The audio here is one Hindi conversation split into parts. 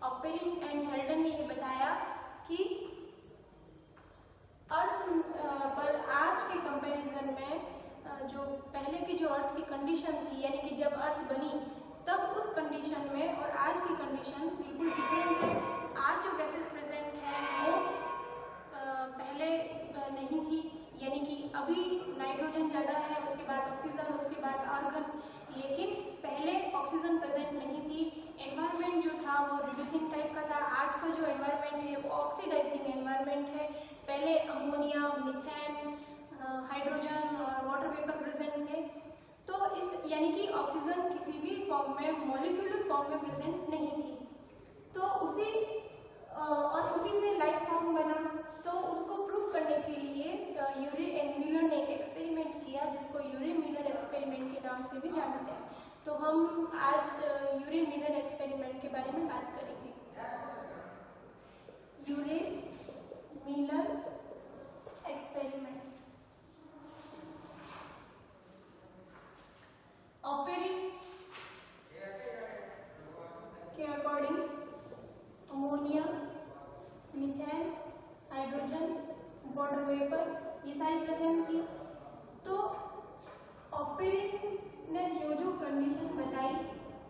ऑपेरिन एंड हेल्डन ने ये बताया कि अर्थ पर आज के कंपैरिजन में जो पहले की जो अर्थ की कंडीशन थी, यानी कि जब अर्थ बनी तब उस कंडीशन में और आज की कंडीशन बिल्कुल डिफरेंट है। आज जो गैसेस प्रेजेंट हैं वो पहले नहीं थी, यानी कि अभी नाइट्रोजन ज़्यादा है, उसके बाद ऑक्सीजन, उसके बाद आर्गन, लेकिन पहले ऑक्सीजन प्रेजेंट नहीं थी। एनवायरनमेंट जो था वो रिड्यूसिंग टाइप का था। आज का जो एनवायरनमेंट है वो ऑक्सीडाइजिंग एनवायरनमेंट है। पहले अमोनिया, मीथेन, हाइड्रोजन और वाटर वेपर प्रेजेंट थे। तो इस यानी कि ऑक्सीजन किसी भी फॉर्म में, मॉलिक्यूलर फॉर्म में प्रेजेंट नहीं थी। तो उसी से लाइफ फॉर्म बना। तो उसको प्रूव करने के लिए यूरी एंड मिलर ने एक एक्सपेरिमेंट किया जिसको यूरी मिलर एक्सपेरिमेंट के नाम से भी जानते हैं। तो हम आज यूरी मिलर एक्सपेरिमेंट के बारे में बात करेंगे। Yuri Miller experiment. ऑपेरिन के according ammonia, methane, hydrogen, water vapour ये सारी प्रेजेंट थी। तो ऑपेरिन ने जो जो कंडीशन बताई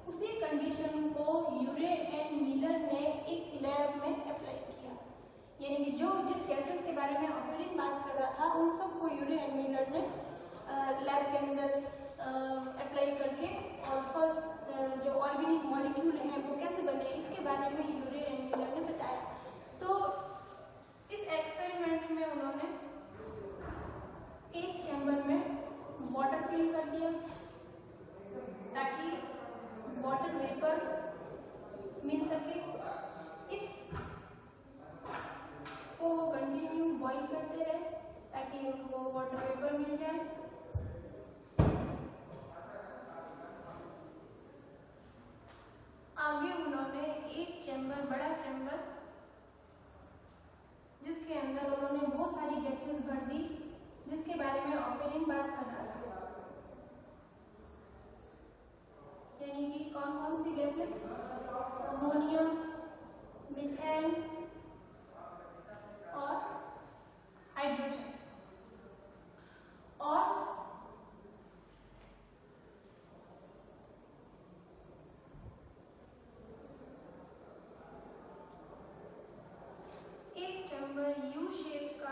उसी कंडीशन को यूरे एंड मिलर ने एक लैब में अप्लाई किया, यानी कि जो जिस गैसेस के बारे में ऑपेरिन बात कर रहा था उन सबको यूरे एंड मिलर ने लैब के अंदर अप्लाई करके और फर्स्ट जो ऑर्गेनिक मॉलिक्यूल है वो कैसे बने इसके बारे में यूरे एंड मिलर ने बताया। तो इस एक्सपेरिमेंट में उन्होंने एक चैम्बर में वाटर फिल कर दिया ताकि वाटर वेपर मिल सके। इस को कंटिन्यू बॉईल करते रहे ताकि उनको वाटर वेपर मिल जाए। आगे उन्होंने एक चैम्बर, बड़ा चैम्बर, जिसके अंदर उन्होंने वो सारी गैसेस भर दी जिसके बारे में ऑपेरिन बात कर रहा था, यानी कि कौन कौन सी गैसेस? अमोनिया, मीथेन और हाइड्रोजन। और एक चैम्बर यू शेप का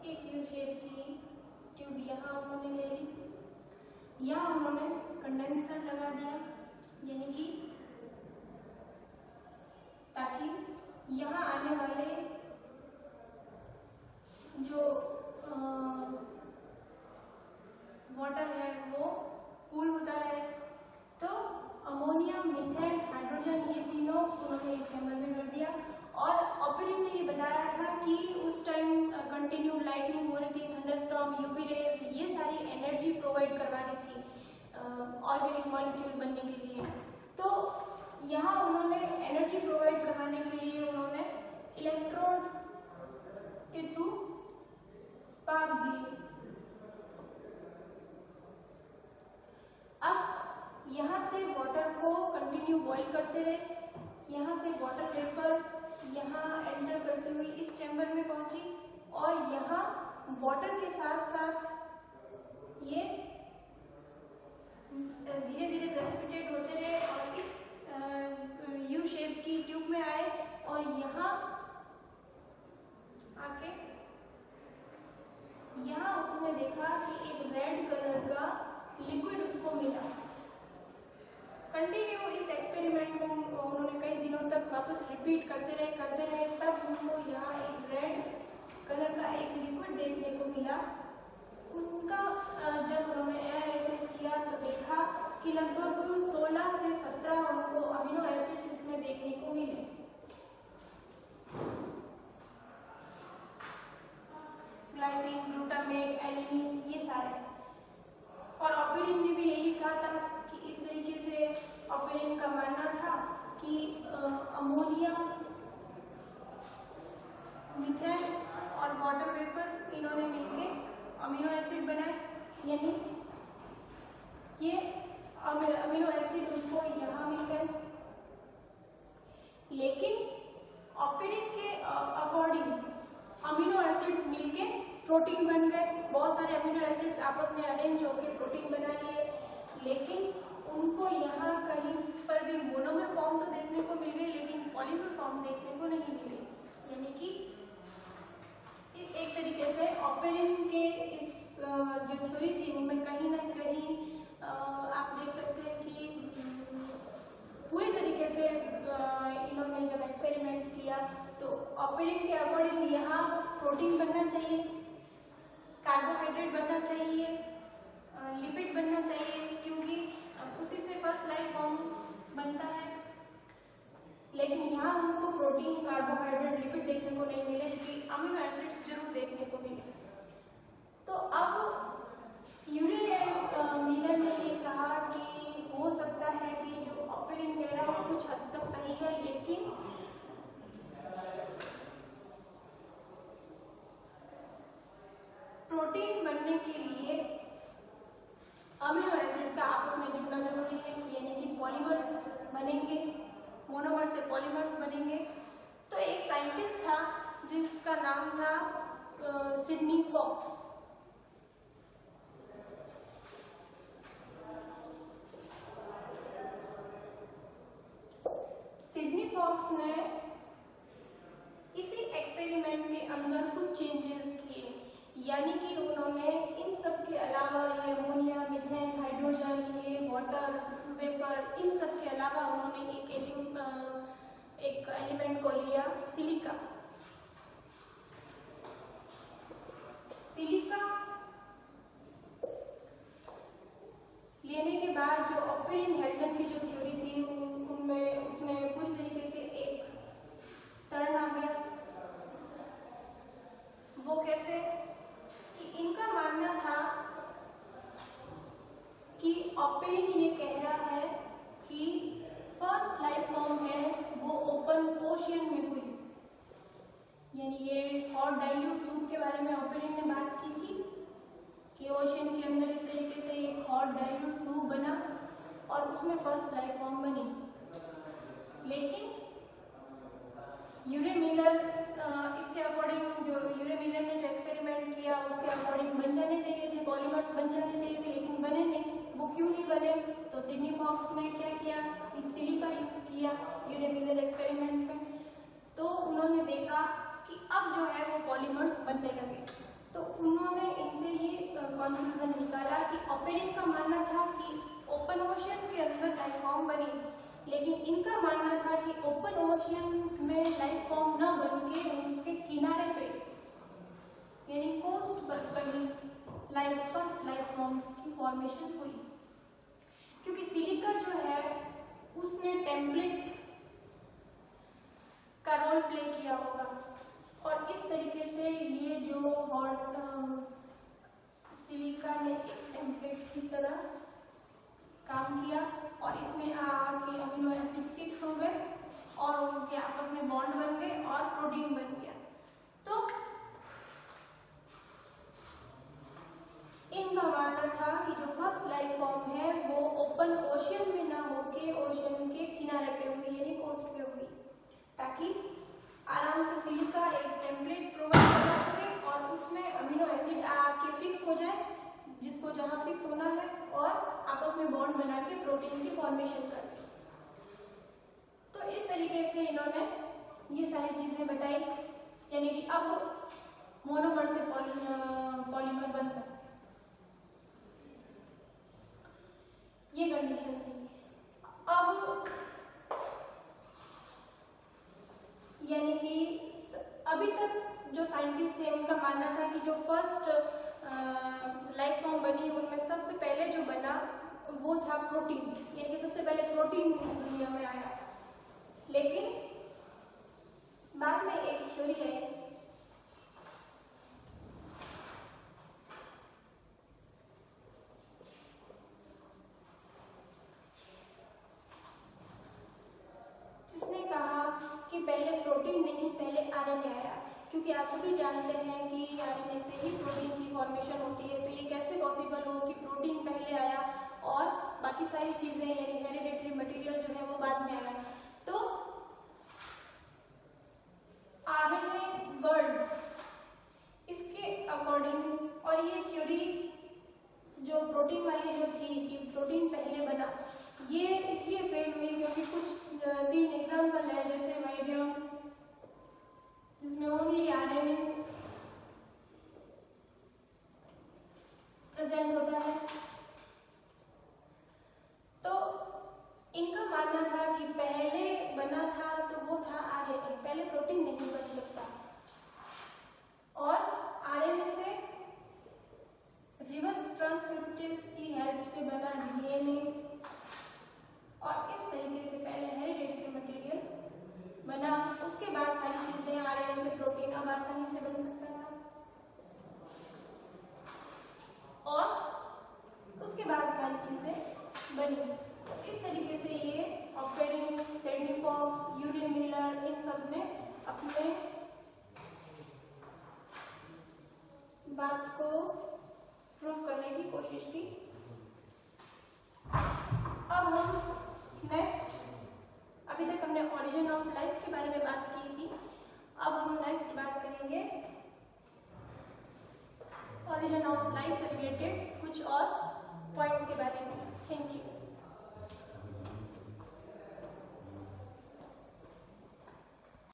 एक यू शेप की ट्यूब यहाँ उन्होंने ले ली। यहाँ उन्होंने कंडेंसर लगा दिया, यानी कि ताकि यहाँ आने वाले जो वाटर है वो कूल होता रहे। तो अमोनिया, मीथेन, हाइड्रोजन ये तीनों उन्होंने एक चैम्बर में भर दिया। और ऑपेरिन ने ये बताया था कि उस टाइम कंटिन्यू लाइटनिंग हो रही थी, थंडरस्टॉर्म, यूवी रेज, ये सारी एनर्जी प्रोवाइड करवा रही थी ऑर्गेनिक मॉलिक्यूल बनने के लिए। तो यहाँ उन्होंने एनर्जी प्रोवाइड करवाने के लिए उन्होंने इलेक्ट्रोड के थ्रू स्पार्क दिए। अब यहाँ से वाटर को कंटिन्यू बॉईल करते रहे। यहाँ से वाटर वेपर यहाँ एंटर करते हुए इस चैम्बर में पहुंची और यहाँ वाटर के साथ साथ ये धीरे धीरे प्रेसिपिटेट होते रहे और इस यू शेप की ट्यूब में आए और यहाँ आके यहाँ उसने देखा कि एक रेड कलर का लिक्विड उसको मिला। कंटिन्यू इस एक्सपेरिमेंट में उन्होंने कई दिनों तक वापस रिपीट करते रहे, तब उनको यहाँ एक रेड कलर का एक लिक्विड देखने को मिला। उसका जब उन्होंने एनालिसिस किया तो देखा कि लगभग 16 से 17 उनको अमीनो एसिड्स इसमें देखने को मिले। ग्लाइसिन, ग्लूटामेट, एलिनिन ये सारे। कि अमोनिया, मीथेन और वाटर वेपर इन्होंने मिलके अमीनो एसिड बनाए, यानी ये अमीनो एसिड उनको यहाँ मिल गए। लेकिन ऑपेरिन के अकॉर्डिंग अमीनो एसिड्स मिलके प्रोटीन बन गए। बहुत सारे अमीनो एसिड्स आपस में अरेंज होकर प्रोटीन बना लिए, लेकिन उनको यहाँ कहीं पर भी मोनोमर फॉर्म तो देखने को मिल गई, लेकिन पॉलीमर फॉर्म देखने को नहीं मिली। यानी कि एक तरीके से ऑपेरिन के इस जो थ्योरी थी उनमें कहीं ना कहीं आप देख सकते हैं कि पूरी तरीके से इन्होंने जब एक्सपेरिमेंट किया तो ऑपेरिन के अकॉर्डिंग यहाँ प्रोटीन बनना चाहिए, कार्बोहाइड्रेट बनना चाहिए, लिपिड बनना चाहिए, क्योंकि उसी से फर्स्ट लाइफ फॉर्म बनता है। लेकिन यहाँ हमको प्रोटीन, कार्बोहाइड्रेट, लिपिड देखने को नहीं मिले, जबकि अमीनो एसिड्स जरूर देखने को मिले। तो अब यूरे एंड मिलर ने ये कहा कि हो सकता है कि जो ऑपेरिन कह रहा है वो कुछ हद तक सही है, लेकिन प्रोटीन बनने के लिए अमीनो एसिड्स का आपस में जुड़ना जरूरी है, यानी कि पॉलीमर्स बनेंगे, मोनोमर से पॉलीमर्स बनेंगे। तो एक साइंटिस्ट था जिसका नाम था सिडनी फॉक्स। सिडनी फॉक्स ने इसी एक्सपेरिमेंट के अंदर कुछ चेंजेस किए, यानी कि उन्होंने इन सब के अलावा ये अमोनिया, मीथेन, हाइड्रोजन, ये वाटर वेपर, इन सब के अलावा उन्होंने एक एलिमेंट को लिया, सिलिका। सिलिका लेने के बाद जो ऑपेरिन हेल्टन की जो थ्योरी थी उनमें उसमें पूरी तरीके से एक टर्न आ गया। वो कैसे कि इनका मानना था कि ऑपेरिन ये कह रहा है कि फर्स्ट लाइफ फॉर्म है वो ओपन ओशियन में हुई, यानी ये हॉट डाइल्यूट सूप के बारे में ऑपेरिन ने बात की थी कि ओशियन के अंदर इस तरीके से एक हॉट डाइल्यूट सूप बना और उसमें फर्स्ट लाइफ फॉर्म बनी। लेकिन यूरे मिलर इसके अकॉर्डिंग, जो यूरे मिलर ने जो एक्सपेरिमेंट किया उसके अकॉर्डिंग बन जाने चाहिए थे, पॉलीमर्स बन जाने चाहिए थे, लेकिन बने नहीं। वो क्यों नहीं बने? तो सिडनी फॉक्स ने क्या किया कि सिलिका यूज किया यूरे मिलर एक्सपेरिमेंट में। तो उन्होंने देखा कि अब जो है वो पॉलीमर्स बनने लगे। तो उन्होंने इनसे ये कंक्लूजन निकाला कि ऑपेरिन का मानना था कि ओपन ओशियन के अंदर लाइफ फॉर्म बनी, लेकिन इनका मानना था कि ओपन ओशियन में लाइफ फॉर्म न बन के उसके किनारे पे यानी कोस्ट पर ही फर्स्ट लाइफ फॉर्म की फॉर्मेशन हुई। क्योंकि सिलिका जो है उसने टेम्पलेट का रोल प्ले किया होगा और इस तरीके से ये जो हॉट सिलिका ने एक टेम्पलेट की तरह काम किया और इसमें आके अमीनो एसिड फिक्स हो गए और उनके आपस में बॉन्ड बन गए और प्रोटीन बन गया। तो इनका मानना था कि जो फर्स्ट लाइफ फॉर्म है वो ओपन ओशियन में ना होके ओशियन के किनारे पे हुई, यानी कोस्ट पे हुई, ताकि आराम से सिलिका एक टेम्पलेट प्रोवाइड कर सके और उसमें अमीनो एसिड आके फिक्स हो जाए जिसको जहां फिक्स होना है और आपस में बॉन्ड बना के प्रोटीन की फॉर्मेशन कर दी। तो इस तरीके से इन्होंने ये सारी चीजें बताई, यानी कि अब मोनोमर से पॉलीमर बन सकते, ये कंडीशन थी। अब यानी कि अभी तक जो साइंटिस्ट थे उनका मानना था कि जो फर्स्ट लाइफ फॉर्म बनी उनमें सबसे पहले जो बना वो था प्रोटीन, यानी कि सबसे पहले प्रोटीन इस दुनिया में आया। लेकिन बाद में एक थ्योरी है आरएनए आया, क्योंकि आप सभी जानते हैं कि आरएनए से ही प्रोटीन की फॉर्मेशन होती है। तो ये कैसे पॉसिबल हो कि प्रोटीन पहले आया और बाकी सारी चीज़ें यानी हेरिडेटरी मटेरियल जो है वो बाद में आया। तो आरएनए वर्ल्ड इसके अकॉर्डिंग, और ये थ्योरी जो प्रोटीन वाली जो थी कि प्रोटीन पहले बना, ये इसलिए फेल हुई क्योंकि कुछ 3 एग्जाम्पल है, जैसे वाइडियम जिसमें ओनली आरएनए प्रेजेंट होता है। तो इनका मानना था कि पहले बना था तो वो था आरएनए, पहले प्रोटीन नहीं बन सकता, और आरएनए से रिवर्स ट्रांसक्रिप्टेज की हेल्प से बना डीएनए, और इस तरीके से पहले हेरिडेटरी मटेरियल बना, उसके बाद सारी चीजें आरएनए से प्रोटीन अब आसानी से बन सकता था, और उसके बाद सारी चीजें बनी। तो इस तरीके से ये ऑप्टेरिन, सिडनी फॉक्स, यूरी मिलर, इन सब ने अपने बात को प्रूव करने की कोशिश की। अब हम नेक्स्ट, अभी तक हमने ओरिजिन ऑफ लाइफ के बारे में बात की थी, अब हम नेक्स्ट बात करेंगे ओरिजिन ऑफ लाइफ से रिलेटेड कुछ और पॉइंट्स के बारे में। Thank you.